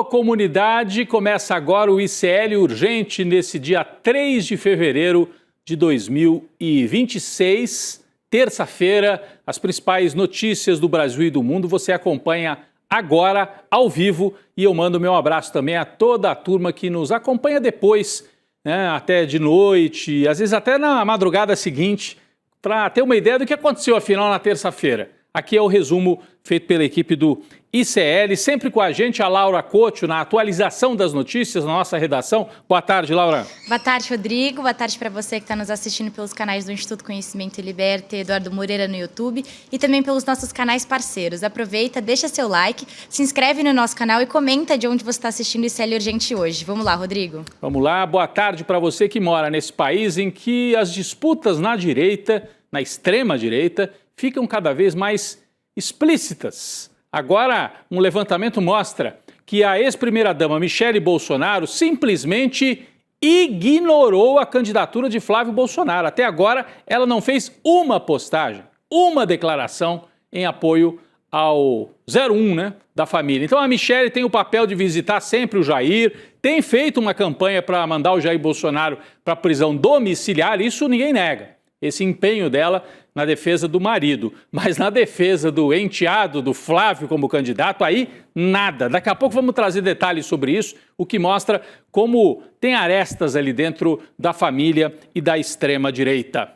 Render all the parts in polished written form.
Alô, comunidade! Começa agora o ICL Urgente nesse dia 3 de fevereiro de 2026, terça-feira. As principais notícias do Brasil e do mundo você acompanha agora, ao vivo. E eu mando meu abraço também a toda a turma que nos acompanha depois, né, até de noite, às vezes até na madrugada seguinte, para ter uma ideia do que aconteceu afinal na terça-feira. Aqui é o resumo feito pela equipe do ICL, sempre com a gente, a Laura Couto, na atualização das notícias, na nossa redação. Boa tarde, Laura. Boa tarde, Rodrigo. Boa tarde para você que está nos assistindo pelos canais do Instituto Conhecimento e Liberta, Eduardo Moreira no YouTube e também pelos nossos canais parceiros. Aproveita, deixa seu like, se inscreve no nosso canal e comenta de onde você está assistindo o ICL Urgente hoje. Vamos lá, Rodrigo. Vamos lá. Boa tarde para você que mora nesse país em que as disputas na direita, na extrema-direita, ficam cada vez mais explícitas. Agora, um levantamento mostra que a ex-primeira-dama Michele Bolsonaro simplesmente ignorou a candidatura de Flávio Bolsonaro. Até agora, ela não fez uma postagem, uma declaração em apoio ao 01, né, da família. Então, a Michele tem o papel de visitar sempre o Jair, tem feito uma campanha para mandar o Jair Bolsonaro para a prisão domiciliar, isso ninguém nega. Esse empenho dela na defesa do marido, mas na defesa do enteado, do Flávio como candidato, aí nada. Daqui a pouco vamos trazer detalhes sobre isso, o que mostra como tem arestas ali dentro da família e da extrema-direita.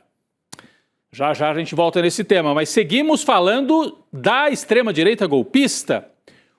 Já já a gente volta nesse tema, mas seguimos falando da extrema-direita golpista.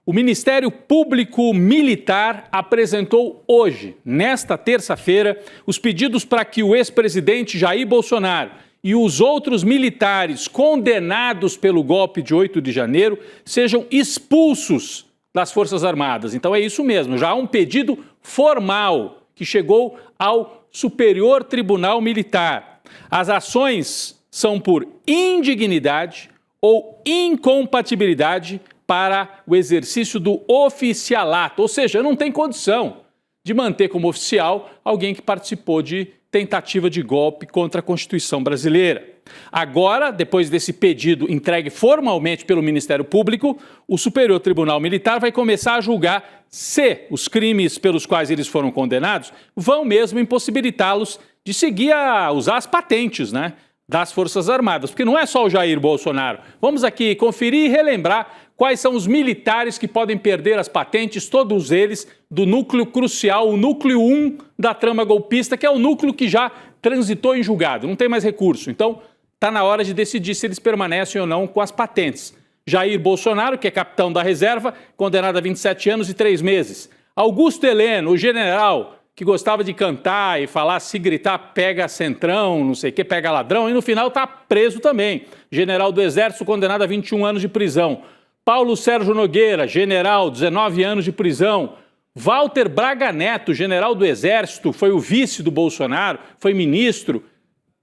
O Ministério Público Militar apresentou hoje, nesta terça-feira, os pedidos para que o ex-presidente Jair Bolsonaro e os outros militares condenados pelo golpe de 8 de janeiro sejam expulsos das Forças Armadas. Então é isso mesmo, já há um pedido formal que chegou ao Superior Tribunal Militar. As ações são por indignidade ou incompatibilidade para o exercício do oficialato, ou seja, não tem condição de manter como oficial alguém que participou de tentativa de golpe contra a Constituição brasileira. Agora, depois desse pedido entregue formalmente pelo Ministério Público, o Superior Tribunal Militar vai começar a julgar se os crimes pelos quais eles foram condenados vão mesmo impossibilitá-los de seguir a usar as patentes, né, das Forças Armadas, porque não é só o Jair Bolsonaro. Vamos aqui conferir e relembrar quais são os militares que podem perder as patentes, todos eles do núcleo crucial, o núcleo 1 da trama golpista, que é o núcleo que já transitou em julgado, não tem mais recurso. Então, está na hora de decidir se eles permanecem ou não com as patentes. Jair Bolsonaro, que é capitão da reserva, condenado a 27 anos e 3 meses. Augusto Heleno, o general que gostava de cantar e falar, se gritar, pega centrão, não sei o que, pega ladrão, e no final está preso também. General do Exército, condenado a 21 anos de prisão. Paulo Sérgio Nogueira, general, 19 anos de prisão. Walter Braga Neto, general do Exército, foi o vice do Bolsonaro, foi ministro,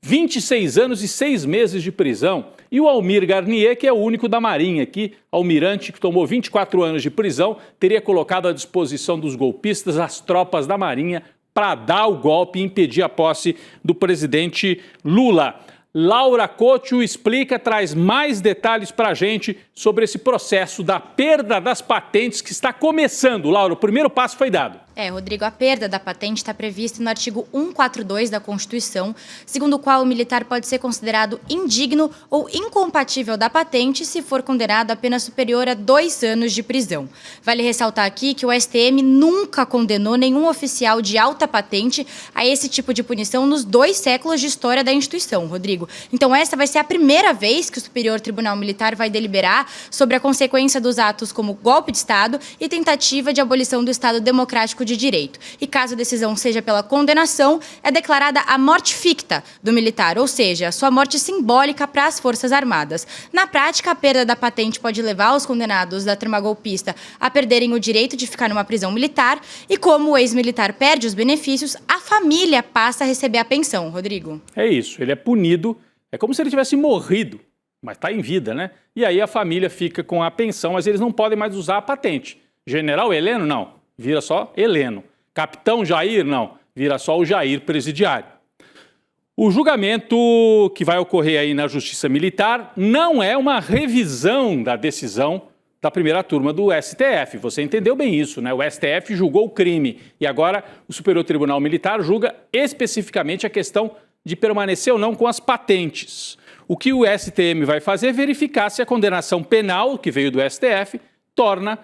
26 anos e 6 meses de prisão. E o Almir Garnier, que é o único da Marinha aqui, almirante que tomou 24 anos de prisão, teria colocado à disposição dos golpistas as tropas da Marinha para dar o golpe e impedir a posse do presidente Lula. Laura Couto explica, traz mais detalhes para a gente sobre esse processo da perda das patentes que está começando. Laura, o primeiro passo foi dado. Rodrigo, a perda da patente está prevista no artigo 142 da Constituição, segundo o qual o militar pode ser considerado indigno ou incompatível da patente se for condenado a pena superior a 2 anos de prisão. Vale ressaltar aqui que o STM nunca condenou nenhum oficial de alta patente a esse tipo de punição nos 2 séculos de história da instituição, Rodrigo. Então essa vai ser a primeira vez que o Superior Tribunal Militar vai deliberar sobre a consequência dos atos como golpe de Estado e tentativa de abolição do Estado Democrático de Direito. E caso a decisão seja pela condenação, é declarada a morte ficta do militar, ou seja, sua morte simbólica para as Forças Armadas. Na prática, a perda da patente pode levar os condenados da trama golpista a perderem o direito de ficar numa prisão militar e, como o ex-militar perde os benefícios, a família passa a receber a pensão, Rodrigo. É isso, ele é punido, é como se ele tivesse morrido, mas está em vida, né? E aí a família fica com a pensão, mas eles não podem mais usar a patente. General Heleno, não. Vira só Heleno. Capitão Jair, não. Vira só o Jair presidiário. O julgamento que vai ocorrer aí na Justiça Militar não é uma revisão da decisão da primeira turma do STF. Você entendeu bem isso, né? O STF julgou o crime e agora o Superior Tribunal Militar julga especificamente a questão de permanecer ou não com as patentes. O que o STM vai fazer é verificar se a condenação penal que veio do STF torna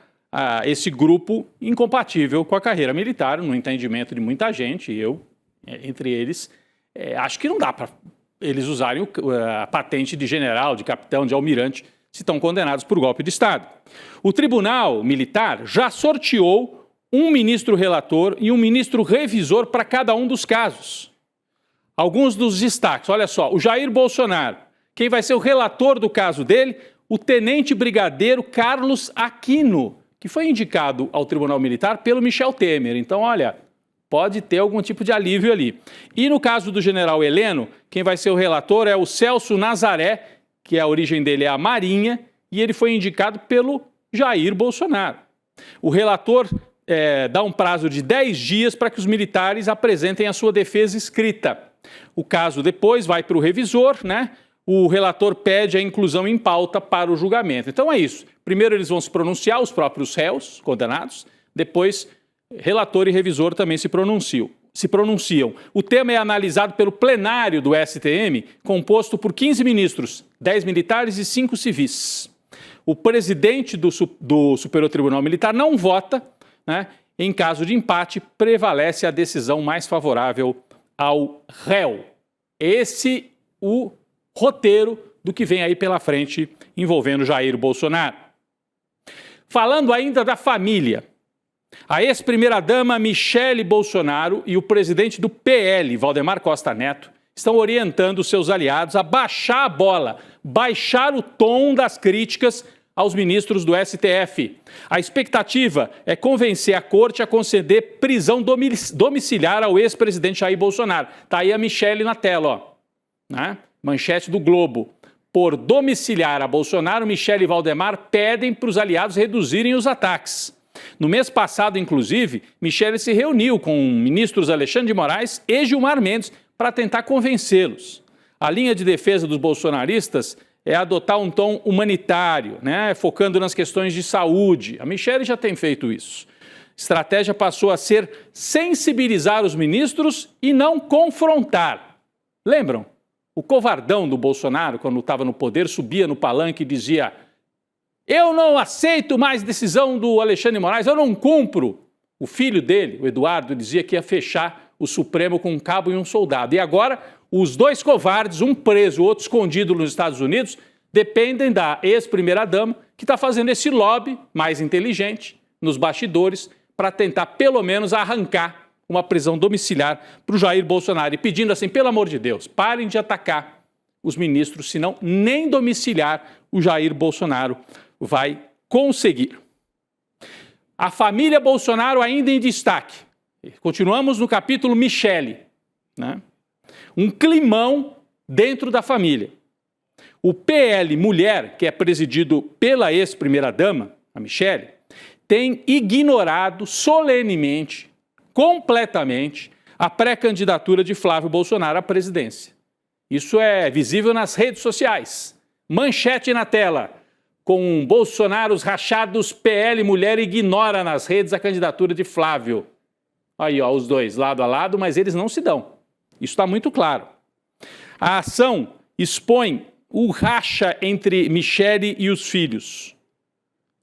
esse grupo incompatível com a carreira militar, no entendimento de muita gente, e eu, entre eles, acho que não dá para eles usarem a patente de general, de capitão, de almirante, se estão condenados por golpe de Estado. O Tribunal Militar já sorteou um ministro relator e um ministro revisor para cada um dos casos. Alguns dos destaques, olha só, o Jair Bolsonaro, quem vai ser o relator do caso dele? O tenente brigadeiro Carlos Aquino, que foi indicado ao Tribunal Militar pelo Michel Temer. Então, olha, pode ter algum tipo de alívio ali. E no caso do general Heleno, quem vai ser o relator é o Celso Nazaré, que a origem dele é a Marinha, e ele foi indicado pelo Jair Bolsonaro. O relator dá um prazo de 10 dias para que os militares apresentem a sua defesa escrita. O caso depois vai para o revisor, né? O relator pede a inclusão em pauta para o julgamento. Então é isso. Primeiro eles vão se pronunciar, os próprios réus condenados, depois relator e revisor também se pronunciam. O tema é analisado pelo plenário do STM, composto por 15 ministros, 10 militares e 5 civis. O presidente do Superior Tribunal Militar não vota, né? Em caso de empate, prevalece a decisão mais favorável ao réu. Esse o roteiro do que vem aí pela frente envolvendo Jair Bolsonaro. Falando ainda da família, a ex-primeira-dama Michele Bolsonaro e o presidente do PL, Valdemar Costa Neto, estão orientando seus aliados a baixar a bola, baixar o tom das críticas aos ministros do STF. A expectativa é convencer a corte a conceder prisão domiciliar ao ex-presidente Jair Bolsonaro. Está aí a Michele na tela, ó, né? Manchete do Globo. Por domiciliar a Bolsonaro, Michele e Valdemar pedem para os aliados reduzirem os ataques. No mês passado, inclusive, Michele se reuniu com ministros Alexandre de Moraes e Gilmar Mendes para tentar convencê-los. A linha de defesa dos bolsonaristas é adotar um tom humanitário, né, focando nas questões de saúde. A Michele já tem feito isso. A estratégia passou a ser sensibilizar os ministros e não confrontar. Lembram? O covardão do Bolsonaro, quando estava no poder, subia no palanque e dizia: eu não aceito mais decisão do Alexandre de Moraes, eu não cumpro. O filho dele, o Eduardo, dizia que ia fechar o Supremo com um cabo e um soldado. E agora, os dois covardes, um preso, outro escondido nos Estados Unidos, dependem da ex-primeira-dama, que está fazendo esse lobby mais inteligente nos bastidores para tentar, pelo menos, arrancar uma prisão domiciliar para o Jair Bolsonaro. E pedindo assim, pelo amor de Deus, parem de atacar os ministros, senão nem domiciliar o Jair Bolsonaro vai conseguir. A família Bolsonaro ainda em destaque. Continuamos no capítulo Michele, né? Um climão dentro da família. O PL Mulher, que é presidido pela ex-primeira-dama, a Michele, tem ignorado solenemente, completamente, a pré-candidatura de Flávio Bolsonaro à presidência. Isso é visível nas redes sociais. Manchete na tela. Com Bolsonaros rachados, PL Mulher ignora nas redes a candidatura de Flávio. Aí, ó, os dois, lado a lado, mas eles não se dão. Isso está muito claro. A ação expõe o racha entre Michele e os filhos.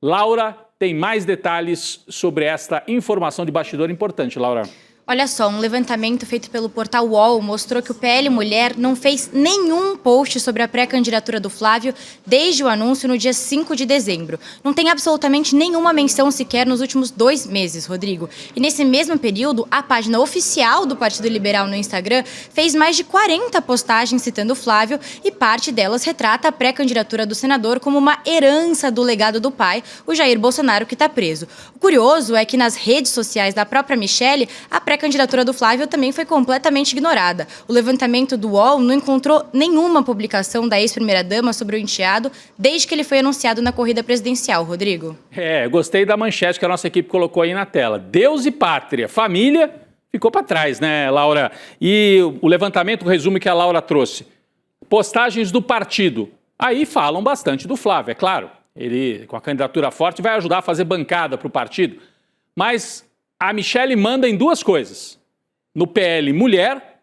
Laura tem mais detalhes sobre esta informação de bastidor importante, Laura. Olha só, um levantamento feito pelo portal UOL mostrou que o PL Mulher não fez nenhum post sobre a pré-candidatura do Flávio desde o anúncio no dia 5 de dezembro. Não tem absolutamente nenhuma menção sequer nos últimos 2 meses, Rodrigo. E nesse mesmo período, a página oficial do Partido Liberal no Instagram fez mais de 40 postagens citando o Flávio e parte delas retrata a pré-candidatura do senador como uma herança do legado do pai, o Jair Bolsonaro, que está preso. O curioso é que nas redes sociais da própria Michele, a pré-candidatura do Flávio também foi completamente ignorada. O levantamento do UOL não encontrou nenhuma publicação da ex-primeira-dama sobre o enteado desde que ele foi anunciado na corrida presidencial, Rodrigo. Gostei da manchete que a nossa equipe colocou aí na tela. Deus e pátria, família, ficou para trás, né, Laura? E o levantamento, o resumo que a Laura trouxe. Postagens do partido. Aí falam bastante do Flávio, é claro. Ele, com a candidatura forte, vai ajudar a fazer bancada para o partido. Mas a Michelle manda em duas coisas. No PL Mulher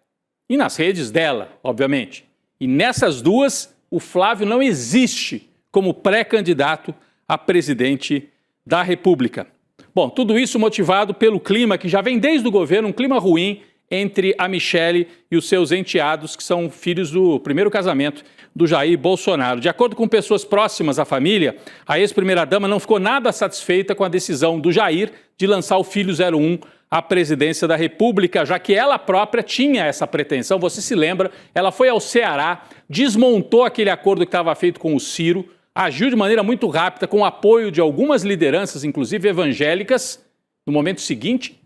e nas redes dela, obviamente. E nessas duas, o Flávio não existe como pré-candidato a presidente da República. Bom, tudo isso motivado pelo clima que já vem desde o governo, um clima ruim entre a Michelle e os seus enteados, que são filhos do primeiro casamento do Jair Bolsonaro. De acordo com pessoas próximas à família, a ex-primeira-dama não ficou nada satisfeita com a decisão do Jair de lançar o filho 01 à presidência da República, já que ela própria tinha essa pretensão. Você se lembra, ela foi ao Ceará, desmontou aquele acordo que estava feito com o Ciro, agiu de maneira muito rápida, com o apoio de algumas lideranças, inclusive evangélicas. No momento seguinte,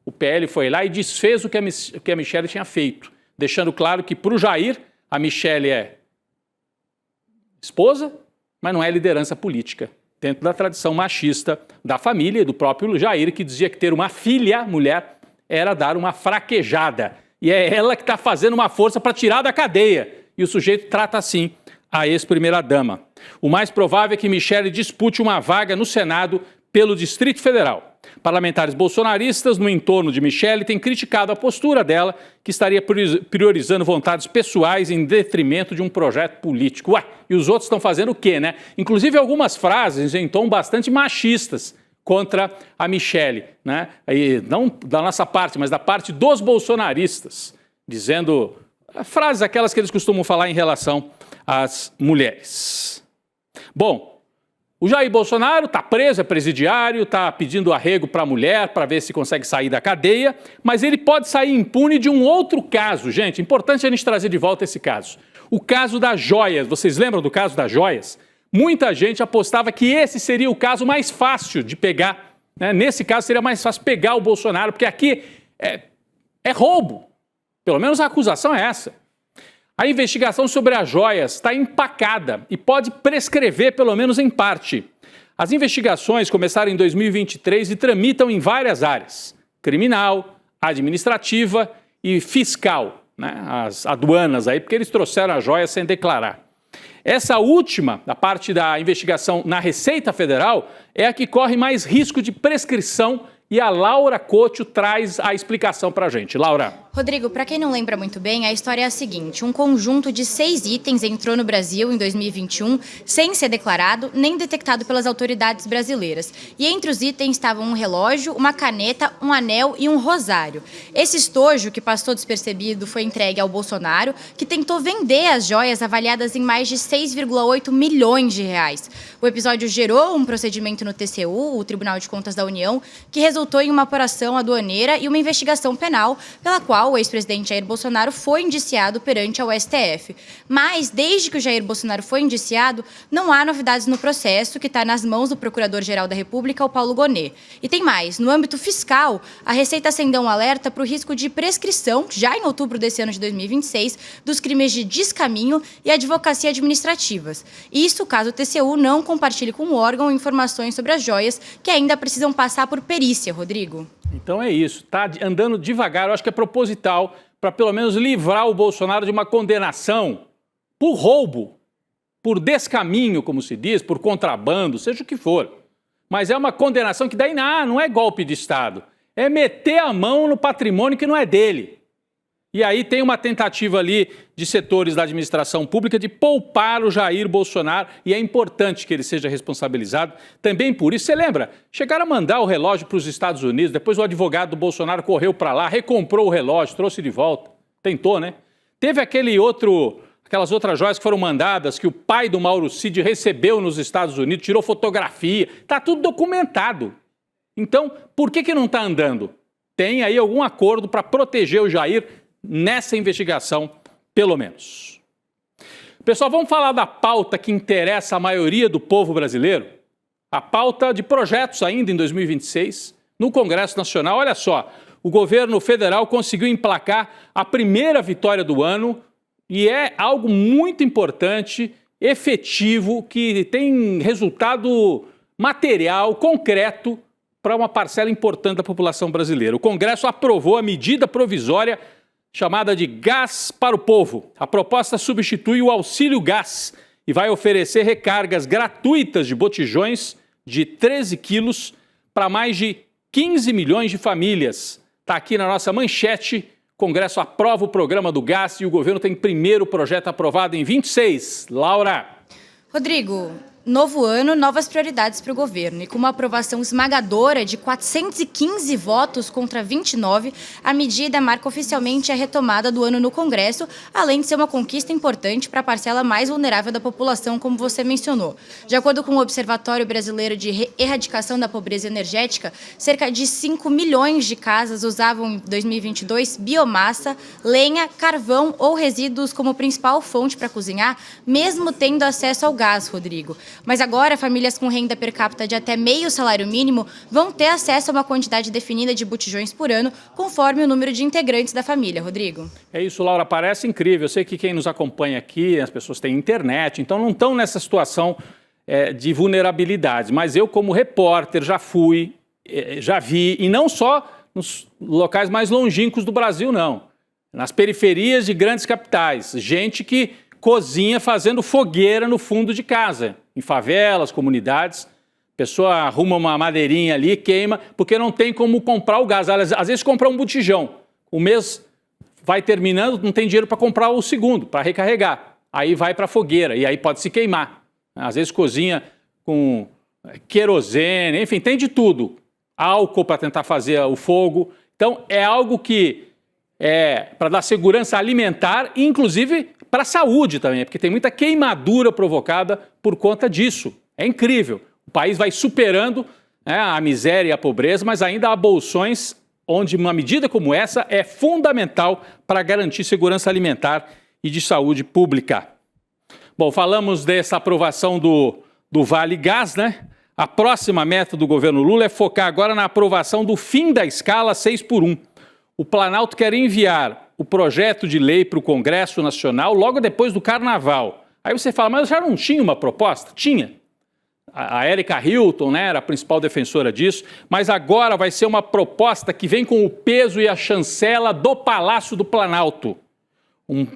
o PL foi lá e desfez o que a Michelle tinha feito, deixando claro que para o Jair, a Michelle é esposa, mas não é liderança política, dentro da tradição machista da família e do próprio Jair, que dizia que ter uma filha, mulher, era dar uma fraquejada. E é ela que está fazendo uma força para tirar da cadeia. E o sujeito trata assim a ex-primeira-dama. O mais provável é que Michelle dispute uma vaga no Senado pelo Distrito Federal. Parlamentares bolsonaristas no entorno de Michelle têm criticado a postura dela, que estaria priorizando vontades pessoais em detrimento de um projeto político. Ué, e os outros estão fazendo o quê, né? Inclusive algumas frases em tom bastante machistas contra a Michelle, né? E não da nossa parte, mas da parte dos bolsonaristas, dizendo frases aquelas que eles costumam falar em relação às mulheres. Bom, o Jair Bolsonaro está preso, é presidiário, está pedindo arrego para a mulher para ver se consegue sair da cadeia, mas ele pode sair impune de um outro caso, gente. Importante a gente trazer de volta esse caso. O caso das joias. Vocês lembram do caso das joias? Muita gente apostava que esse seria o caso mais fácil de pegar, né? Nesse caso seria mais fácil pegar o Bolsonaro, porque aqui é roubo. Pelo menos a acusação é essa. A investigação sobre as joias está empacada e pode prescrever, pelo menos em parte. As investigações começaram em 2023 e tramitam em várias áreas: criminal, administrativa e fiscal, né? As aduanas aí, porque eles trouxeram as joias sem declarar. Essa última, da parte da investigação na Receita Federal, é a que corre mais risco de prescrição e a Laura Couto traz a explicação para a gente. Laura. Rodrigo, para quem não lembra muito bem, a história é a seguinte: um conjunto de 6 itens entrou no Brasil em 2021 sem ser declarado nem detectado pelas autoridades brasileiras. E entre os itens estavam um relógio, uma caneta, um anel e um rosário. Esse estojo, que passou despercebido, foi entregue ao Bolsonaro, que tentou vender as joias avaliadas em mais de 6,8 milhões de reais. O episódio gerou um procedimento no TCU, o Tribunal de Contas da União, que resultou em uma apuração aduaneira e uma investigação penal, pela qual o ex-presidente Jair Bolsonaro foi indiciado perante ao STF. Mas, desde que o Jair Bolsonaro foi indiciado, não há novidades no processo, que está nas mãos do Procurador-Geral da República, o Paulo Gonet. E tem mais: no âmbito fiscal, a Receita acendeu um alerta para o risco de prescrição, já em outubro desse ano de 2026, dos crimes de descaminho e advocacia administrativas. Isso caso o TCU não compartilhe com o órgão informações sobre as joias, que ainda precisam passar por perícia, Rodrigo. Então é isso, tá andando devagar, eu acho que é proposital para pelo menos livrar o Bolsonaro de uma condenação por roubo, por descaminho, como se diz, por contrabando, seja o que for. Mas é uma condenação que daí não é golpe de Estado, é meter a mão no patrimônio que não é dele. E aí tem uma tentativa ali de setores da administração pública de poupar o Jair Bolsonaro, e é importante que ele seja responsabilizado também por isso. Você lembra? Chegaram a mandar o relógio para os Estados Unidos, depois o advogado do Bolsonaro correu para lá, recomprou o relógio, trouxe de volta. Tentou, né? Teve aquelas outras joias que foram mandadas, que o pai do Mauro Cid recebeu nos Estados Unidos, tirou fotografia, está tudo documentado. Então, por que não está andando? Tem aí algum acordo para proteger o Jair nessa investigação, pelo menos. Pessoal, vamos falar da pauta que interessa a maioria do povo brasileiro? A pauta de projetos ainda em 2026, no Congresso Nacional. Olha só, o governo federal conseguiu emplacar a primeira vitória do ano e é algo muito importante, efetivo, que tem resultado material, concreto, para uma parcela importante da população brasileira. O Congresso aprovou a medida provisória chamada de Gás para o Povo. A proposta substitui o auxílio gás, e vai oferecer recargas gratuitas de botijões de 13 quilos para mais de 15 milhões de famílias. Está aqui na nossa manchete. O Congresso aprova o programa do gás e o governo tem primeiro projeto aprovado em 26. Laura. Rodrigo, novo ano, novas prioridades para o governo. E com uma aprovação esmagadora de 415 votos contra 29, a medida marca oficialmente a retomada do ano no Congresso, além de ser uma conquista importante para a parcela mais vulnerável da população, como você mencionou. De acordo com o Observatório Brasileiro de Erradicação da Pobreza Energética, cerca de 5 milhões de casas usavam em 2022 biomassa, lenha, carvão ou resíduos como principal fonte para cozinhar, mesmo tendo acesso ao gás, Rodrigo. Mas agora, famílias com renda per capita de até meio salário mínimo vão ter acesso a uma quantidade definida de botijões por ano, conforme o número de integrantes da família, Rodrigo. É isso, Laura, parece incrível. Eu sei que quem nos acompanha aqui, as pessoas têm internet, então não estão nessa situação de vulnerabilidade. Mas eu, como repórter, já fui, já vi, e não só nos locais mais longínquos do Brasil, não. Nas periferias de grandes capitais, gente que cozinha fazendo fogueira no fundo de casa, em favelas, comunidades. A pessoa arruma uma madeirinha ali, queima, porque não tem como comprar o gás. Às vezes compra um botijão, o mês vai terminando, não tem dinheiro para comprar o segundo, para recarregar. Aí vai para a fogueira e aí pode se queimar. Às vezes cozinha com querosene, enfim, tem de tudo. Álcool para tentar fazer o fogo. Então é algo que é para dar segurança alimentar e inclusive para a saúde também, porque tem muita queimadura provocada por conta disso. É incrível. O país vai superando a miséria e a pobreza, mas ainda há bolsões onde uma medida como essa é fundamental para garantir segurança alimentar e de saúde pública. Bom, falamos dessa aprovação do Vale Gás, né? A próxima meta do governo Lula é focar agora na aprovação do fim da escala 6x1. O Planalto quer enviar o projeto de lei para o Congresso Nacional logo depois do Carnaval. Aí você fala, mas já não tinha uma proposta? Tinha. A Erika Hilton, né, era a principal defensora disso, mas agora vai ser uma proposta que vem com o peso e a chancela do Palácio do Planalto.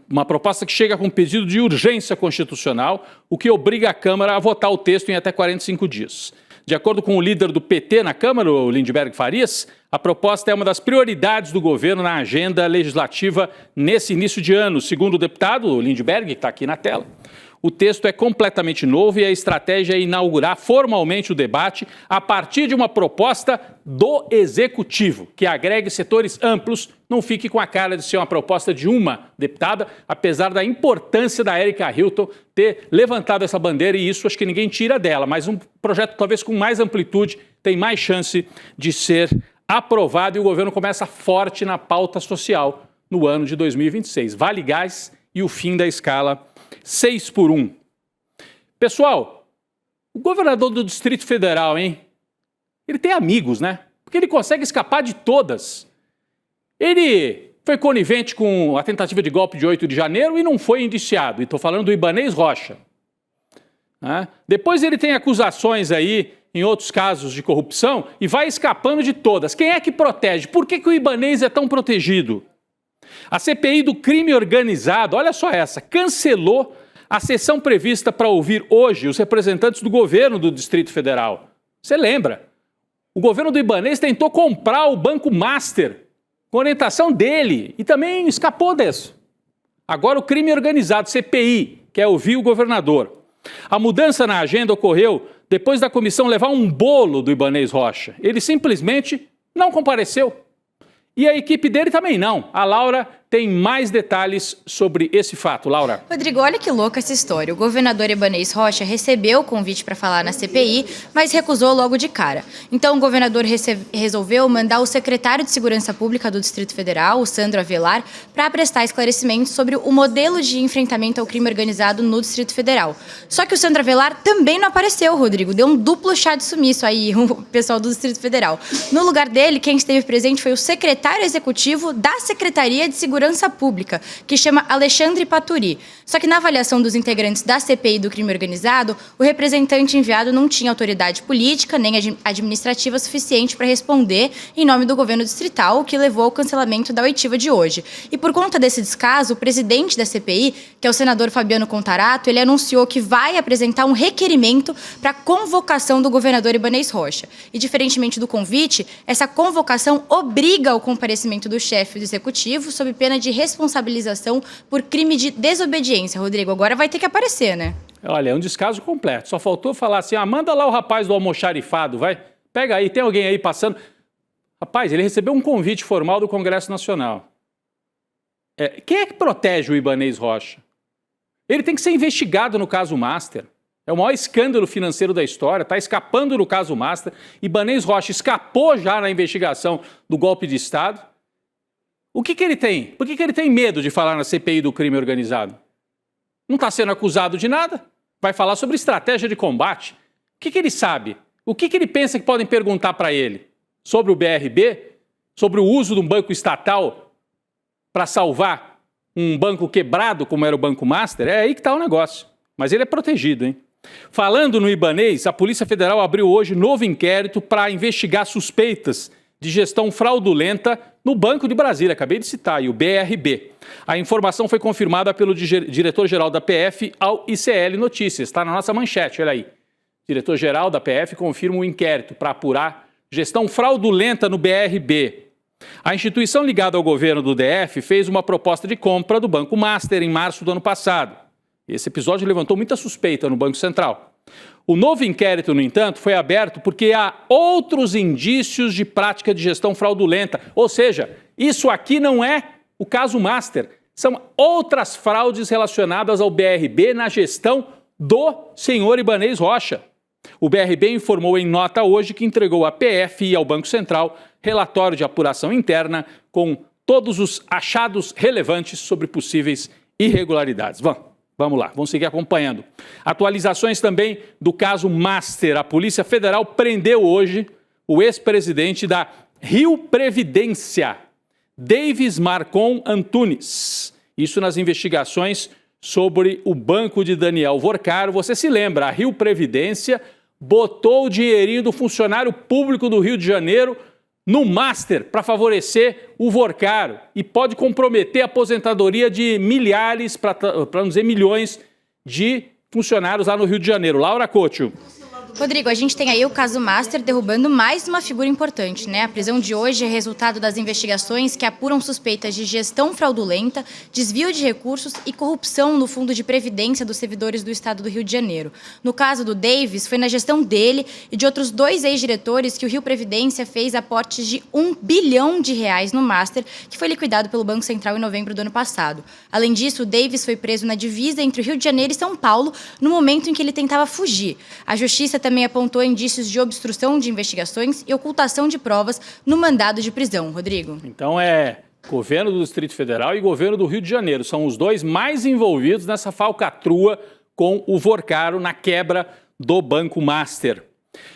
Uma proposta que chega com pedido de urgência constitucional, o que obriga a Câmara a votar o texto em até 45 dias. De acordo com o líder do PT na Câmara, o Lindbergh Farias, a proposta é uma das prioridades do governo na agenda legislativa nesse início de ano. Segundo o deputado, o Lindbergh, que está aqui na tela, o texto é completamente novo e a estratégia é inaugurar formalmente o debate a partir de uma proposta do Executivo, que agregue setores amplos, não fique com a cara de ser uma proposta de uma deputada, apesar da importância da Erika Hilton ter levantado essa bandeira, e isso acho que ninguém tira dela, mas um projeto talvez com mais amplitude tem mais chance de ser aprovado e o governo começa forte na pauta social no ano de 2026. Vale Gás e o fim da escala 6x1. Pessoal, o governador do Distrito Federal, hein? Ele tem amigos, né? Porque ele consegue escapar de todas. Ele foi conivente com a tentativa de golpe de 8 de janeiro e não foi indiciado. E estou falando do Ibanez Rocha. Depois ele tem acusações aí em outros casos de corrupção e vai escapando de todas. Quem é que protege? Por que o Ibanez é tão protegido? A CPI do crime organizado, olha só essa, cancelou a sessão prevista para ouvir hoje os representantes do governo do Distrito Federal. Você lembra? O governo do Ibanez tentou comprar o Banco Master com orientação dele e também escapou disso. Agora o crime organizado, CPI, quer ouvir o governador. A mudança na agenda ocorreu depois da comissão levar um bolo do Ibanez Rocha. Ele simplesmente não compareceu. E a equipe dele também não. A Laura tem mais detalhes sobre esse fato. Laura. Rodrigo, olha que louca essa história. O governador Ibanez Rocha recebeu o convite para falar na CPI, mas recusou logo de cara. Então o governador resolveu mandar o secretário de Segurança Pública do Distrito Federal, o Sandro Avelar, para prestar esclarecimentos sobre o modelo de enfrentamento ao crime organizado no Distrito Federal. Só que o Sandro Avelar também não apareceu, Rodrigo. Deu um duplo chá de sumiço aí, o pessoal do Distrito Federal. No lugar dele, quem esteve presente foi o secretário executivo da Secretaria de Segurança Segurança Pública, que chama Alexandre Paturi. Só que na avaliação dos integrantes da CPI do crime organizado, o representante enviado não tinha autoridade política nem administrativa suficiente para responder em nome do governo distrital, o que levou ao cancelamento da oitiva de hoje. E por conta desse descaso, o presidente da CPI, que é o senador Fabiano Contarato, ele anunciou que vai apresentar um requerimento para a convocação do governador Ibanez Rocha. E diferentemente do convite, essa convocação obriga o comparecimento do chefe do executivo sob pena de responsabilização por crime de desobediência. Rodrigo, agora vai ter que aparecer, né? Olha, é um descaso completo. Só faltou falar assim, manda lá o rapaz do almoxarifado, vai. Pega aí, tem alguém aí passando. Rapaz, ele recebeu um convite formal do Congresso Nacional. Quem é que protege o Ibanez Rocha? Ele tem que ser investigado no caso Master. É o maior escândalo financeiro da história, está escapando no caso Master. Ibanez Rocha escapou já na investigação do golpe de Estado. O que ele tem? Por que ele tem medo de falar na CPI do crime organizado? Não está sendo acusado de nada. Vai falar sobre estratégia de combate. O que ele sabe? O que ele pensa que podem perguntar para ele? Sobre o BRB? Sobre o uso de um banco estatal para salvar um banco quebrado como era o Banco Master? É aí que está o negócio. Mas ele é protegido, hein? Falando no Ibanez, a Polícia Federal abriu hoje novo inquérito para investigar suspeitas de gestão fraudulenta no Banco de Brasília, acabei de citar, e o BRB. A informação foi confirmada pelo diretor-geral da PF ao ICL Notícias, está na nossa manchete, olha aí. Diretor-geral da PF confirma um inquérito para apurar gestão fraudulenta no BRB. A instituição ligada ao governo do DF fez uma proposta de compra do Banco Master em março do ano passado. Esse episódio levantou muita suspeita no Banco Central. O novo inquérito, no entanto, foi aberto porque há outros indícios de prática de gestão fraudulenta. Ou seja, isso aqui não é o caso Master. São outras fraudes relacionadas ao BRB na gestão do senhor Ibanez Rocha. O BRB informou em nota hoje que entregou à PF e ao Banco Central relatório de apuração interna com todos os achados relevantes sobre possíveis irregularidades. Vamos lá, vamos seguir acompanhando. Atualizações também do caso Master. A Polícia Federal prendeu hoje o ex-presidente da Rio Previdência, Davis Marcon Antunes. Isso nas investigações sobre o banco de Daniel Vorcaro. Você se lembra, a Rio Previdência botou o dinheirinho do funcionário público do Rio de Janeiro no Master para favorecer o Vorcaro e pode comprometer a aposentadoria de milhares, para não dizer milhões, de funcionários lá no Rio de Janeiro. Laura Couto. Rodrigo, a gente tem aí o caso Master derrubando mais uma figura importante, né? A prisão de hoje é resultado das investigações que apuram suspeitas de gestão fraudulenta, desvio de recursos e corrupção no Fundo de Previdência dos servidores do Estado do Rio de Janeiro. No caso do Davis, foi na gestão dele e de outros 2 ex-diretores que o Rio Previdência fez aportes de R$1 bilhão no Master, que foi liquidado pelo Banco Central em novembro do ano passado. Além disso, o Davis foi preso na divisa entre o Rio de Janeiro e São Paulo no momento em que ele tentava fugir. A Justiça também apontou indícios de obstrução de investigações e ocultação de provas no mandado de prisão. Rodrigo. Então governo do Distrito Federal e governo do Rio de Janeiro. São os dois mais envolvidos nessa falcatrua com o Vorcaro na quebra do Banco Master.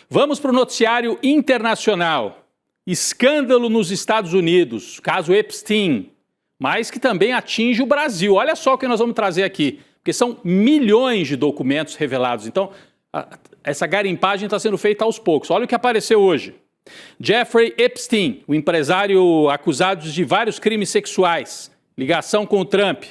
Vamos para o noticiário internacional. Escândalo nos Estados Unidos, caso Epstein, mas que também atinge o Brasil. Olha só o que nós vamos trazer aqui, porque são milhões de documentos revelados. Então, essa garimpagem está sendo feita aos poucos. Olha o que apareceu hoje. Jeffrey Epstein, o empresário acusado de vários crimes sexuais, ligação com o Trump,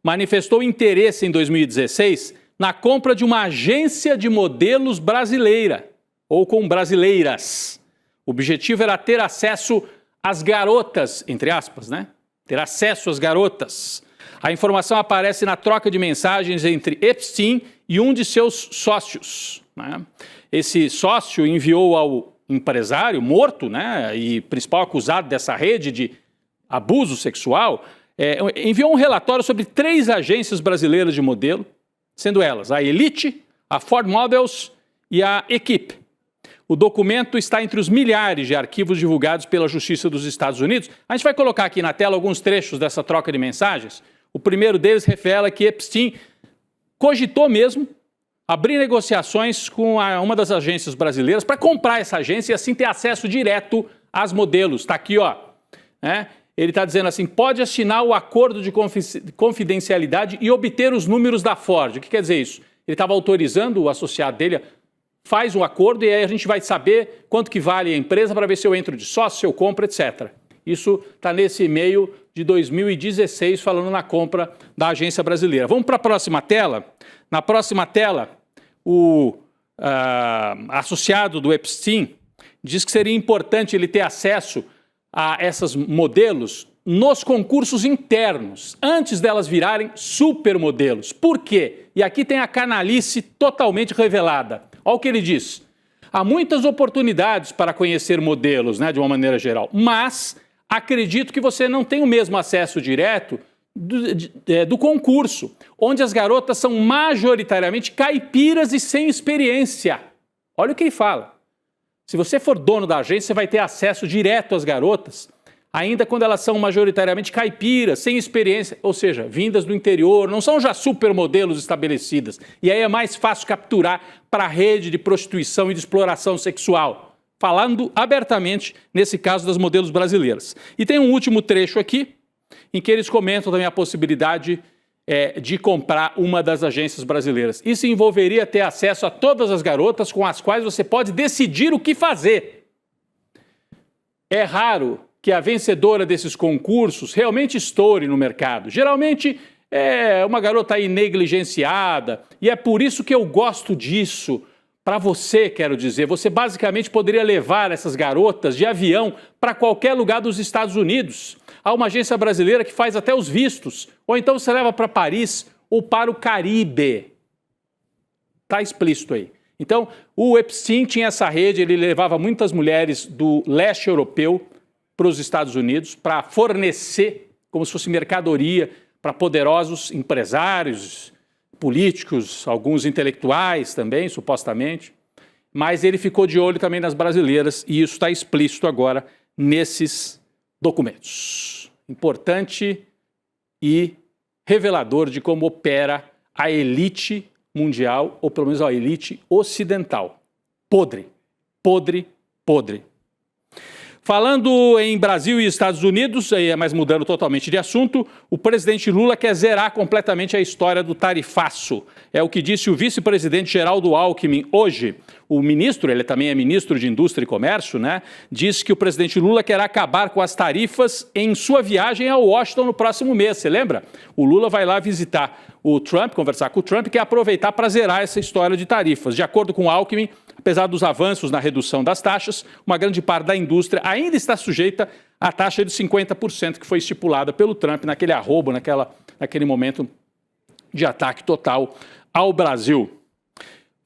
manifestou interesse em 2016 na compra de uma agência de modelos brasileira, ou com brasileiras. O objetivo era ter acesso às garotas, entre aspas, né? Ter acesso às garotas. A informação aparece na troca de mensagens entre Epstein e um de seus sócios, né? Esse sócio enviou ao empresário morto, né, e principal acusado dessa rede de abuso sexual, enviou um relatório sobre 3 agências brasileiras de modelo, sendo elas a Elite, a Ford Models e a Equipe. O documento está entre os milhares de arquivos divulgados pela Justiça dos Estados Unidos. A gente vai colocar aqui na tela alguns trechos dessa troca de mensagens. O primeiro deles revela que Epstein cogitou mesmo abrir negociações com uma das agências brasileiras para comprar essa agência e assim ter acesso direto às modelos. Está aqui, ó. Ele está dizendo assim, pode assinar o acordo de confidencialidade e obter os números da Ford. O que quer dizer isso? Ele estava autorizando o associado dele, faz um acordo e aí a gente vai saber quanto que vale a empresa para ver se eu entro de sócio, se eu compro, etc. Isso está nesse e-mail de 2016, falando na compra da agência brasileira. Vamos para a próxima tela. Na próxima tela, o associado do Epstein diz que seria importante ele ter acesso a esses modelos nos concursos internos, antes delas virarem supermodelos. Por quê? E aqui tem a canalice totalmente revelada. Olha o que ele diz. Há muitas oportunidades para conhecer modelos, né, de uma maneira geral, mas acredito que você não tem o mesmo acesso direto do concurso, onde as garotas são majoritariamente caipiras e sem experiência. Olha o que ele fala. Se você for dono da agência, você vai ter acesso direto às garotas, ainda quando elas são majoritariamente caipiras, sem experiência, ou seja, vindas do interior, não são já supermodelos estabelecidas. E aí é mais fácil capturar para a rede de prostituição e de exploração sexual. Falando abertamente, nesse caso, das modelos brasileiras. E tem um último trecho aqui, em que eles comentam também a possibilidade de comprar uma das agências brasileiras. Isso envolveria ter acesso a todas as garotas com as quais você pode decidir o que fazer. É raro que a vencedora desses concursos realmente estoure no mercado. Geralmente é uma garota aí negligenciada, e é por isso que eu gosto disso. Para você, quero dizer, você basicamente poderia levar essas garotas de avião para qualquer lugar dos Estados Unidos. Há uma agência brasileira que faz até os vistos. Ou então você leva para Paris ou para o Caribe. Está explícito aí. Então, o Epstein tinha essa rede, ele levava muitas mulheres do leste europeu para os Estados Unidos para fornecer, como se fosse mercadoria, para poderosos empresários, políticos, alguns intelectuais também, supostamente. Mas ele ficou de olho também nas brasileiras e isso está explícito agora nesses documentos. Importante e revelador de como opera a elite mundial, ou pelo menos a elite ocidental. Podre, podre, podre. Falando em Brasil e Estados Unidos, mas mudando totalmente de assunto, o presidente Lula quer zerar completamente a história do tarifaço. É o que disse o vice-presidente Geraldo Alckmin hoje. O ministro, ele também é ministro de Indústria e Comércio, né? Disse que o presidente Lula quer acabar com as tarifas em sua viagem a Washington no próximo mês. Você lembra? O Lula vai lá visitar o Trump, conversar com o Trump, e quer aproveitar para zerar essa história de tarifas. De acordo com Alckmin, apesar dos avanços na redução das taxas, uma grande parte da indústria ainda está sujeita à taxa de 50% que foi estipulada pelo Trump naquele arrobo, naquele momento de ataque total ao Brasil.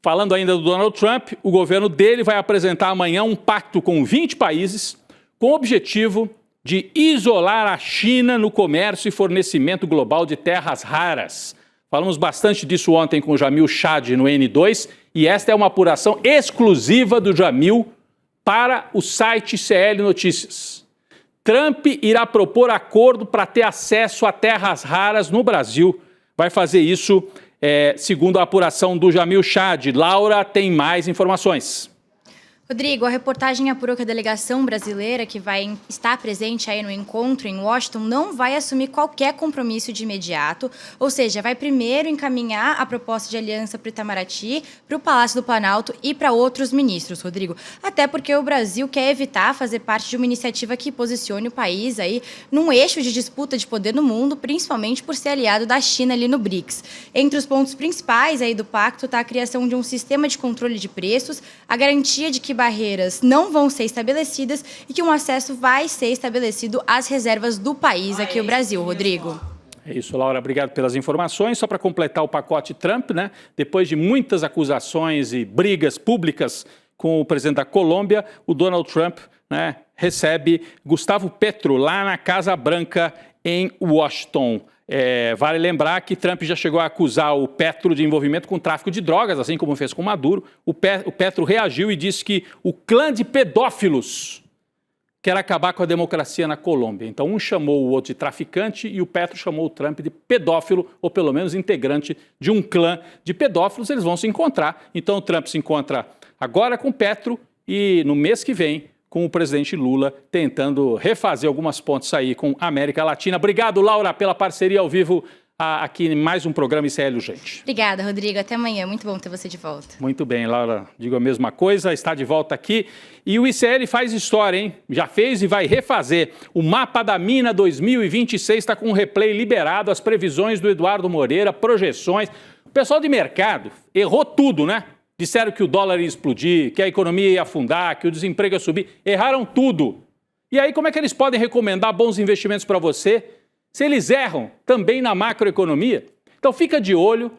Falando ainda do Donald Trump, o governo dele vai apresentar amanhã um pacto com 20 países com o objetivo de isolar a China no comércio e fornecimento global de terras raras. Falamos bastante disso ontem com o Jamil Chad no N2, e esta é uma apuração exclusiva do Jamil para o site CL Notícias. Trump irá propor acordo para ter acesso a terras raras no Brasil. Vai fazer isso, segundo a apuração do Jamil Chad. Laura tem mais informações. Rodrigo, a reportagem apurou que a delegação brasileira que vai estar presente aí no encontro em Washington não vai assumir qualquer compromisso de imediato, ou seja, vai primeiro encaminhar a proposta de aliança para o Itamaraty, para o Palácio do Planalto e para outros ministros, Rodrigo. Até porque o Brasil quer evitar fazer parte de uma iniciativa que posicione o país aí num eixo de disputa de poder no mundo, principalmente por ser aliado da China ali no BRICS. Entre os pontos principais aí do pacto está a criação de um sistema de controle de preços, a garantia de que barreiras não vão ser estabelecidas e que um acesso vai ser estabelecido às reservas do país aqui no Brasil, Rodrigo. É isso, Laura. Obrigado pelas informações. Só para completar o pacote Trump, né? Depois de muitas acusações e brigas públicas com o presidente da Colômbia, o Donald Trump, né, recebe Gustavo Petro lá na Casa Branca em Washington. Vale lembrar que Trump já chegou a acusar o Petro de envolvimento com tráfico de drogas, assim como fez com Maduro. O Petro reagiu e disse que o clã de pedófilos quer acabar com a democracia na Colômbia. Então, um chamou o outro de traficante e o Petro chamou o Trump de pedófilo, ou pelo menos integrante de um clã de pedófilos. Eles vão se encontrar. Então, o Trump se encontra agora com o Petro e no mês que vem com o presidente Lula tentando refazer algumas pontes aí com a América Latina. Obrigado, Laura, pela parceria ao vivo aqui em mais um programa ICL Urgente. Obrigada, Rodrigo. Até amanhã. Muito bom ter você de volta. Muito bem, Laura. Digo a mesma coisa, está de volta aqui. E o ICL faz história, hein? Já fez e vai refazer. O Mapa da Mina 2026 está com um replay liberado, as previsões do Eduardo Moreira, projeções. O pessoal de mercado errou tudo, né? Disseram que o dólar ia explodir, que a economia ia afundar, que o desemprego ia subir. Erraram tudo. E aí, como é que eles podem recomendar bons investimentos para você se eles erram também na macroeconomia? Então fica de olho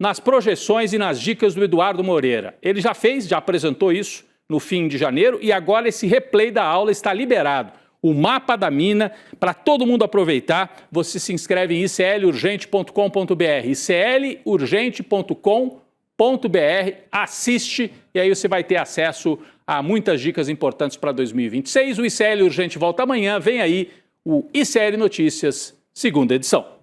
nas projeções e nas dicas do Eduardo Moreira. Ele já apresentou isso no fim de janeiro e agora esse replay da aula está liberado. O Mapa da Mina, para todo mundo aproveitar, você se inscreve em iclurgente.com.br, iclurgente.com.br, assiste e aí você vai ter acesso a muitas dicas importantes para 2026. O ICL Urgente volta amanhã, vem aí o ICL Notícias, segunda edição.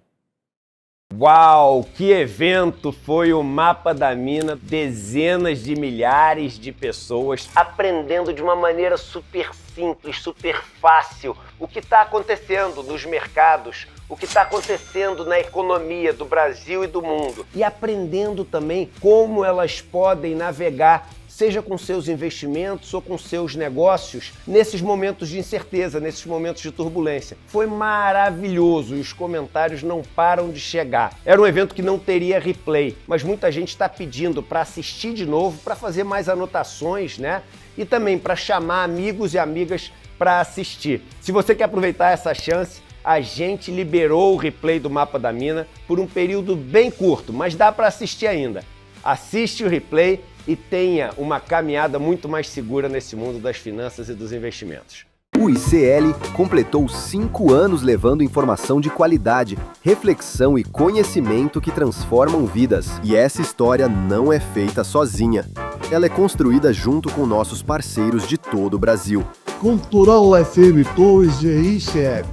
Uau, que evento foi o Mapa da Mina! Dezenas de milhares de pessoas aprendendo de uma maneira super simples, super fácil o que está acontecendo nos mercados, o que está acontecendo na economia do Brasil e do mundo. E aprendendo também como elas podem navegar, seja com seus investimentos ou com seus negócios, nesses momentos de incerteza, nesses momentos de turbulência. Foi maravilhoso e os comentários não param de chegar. Era um evento que não teria replay, mas muita gente está pedindo para assistir de novo, para fazer mais anotações, né? E também para chamar amigos e amigas para assistir. Se você quer aproveitar essa chance, a gente liberou o replay do Mapa da Mina por um período bem curto, mas dá para assistir ainda. Assiste o replay e tenha uma caminhada muito mais segura nesse mundo das finanças e dos investimentos. O ICL completou 5 anos levando informação de qualidade, reflexão e conhecimento que transformam vidas. E essa história não é feita sozinha. Ela é construída junto com nossos parceiros de todo o Brasil. Cultural FM 2 de ICL.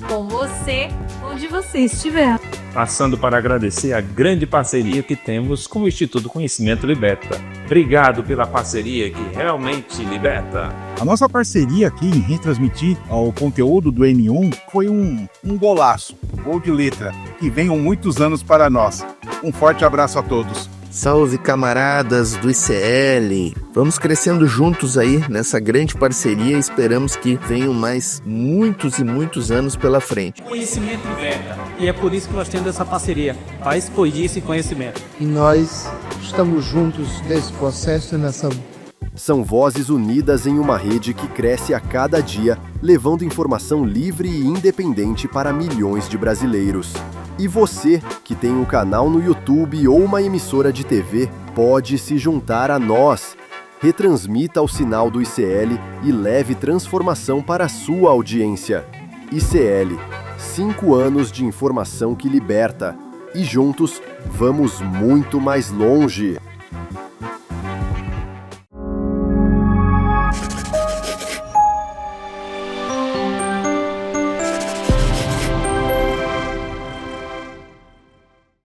Com você, onde você estiver. Passando para agradecer a grande parceria que temos com o Instituto Conhecimento Liberta. Obrigado pela parceria que realmente liberta. A nossa parceria aqui em retransmitir o conteúdo do N1 foi um golaço, um gol de letra, que venham muitos anos para nós. Um forte abraço a todos. Salve, camaradas do ICL! Vamos crescendo juntos aí nessa grande parceria e esperamos que venham mais muitos e muitos anos pela frente. Conhecimento liberta. E é por isso que nós temos essa parceria, para expandir esse conhecimento. E nós estamos juntos nesse processo e nessa... São vozes unidas em uma rede que cresce a cada dia, levando informação livre e independente para milhões de brasileiros. E você, que tem um canal no YouTube ou uma emissora de TV, pode se juntar a nós. Retransmita o sinal do ICL e leve transformação para a sua audiência. ICL, 5 anos de informação que liberta. E juntos, vamos muito mais longe.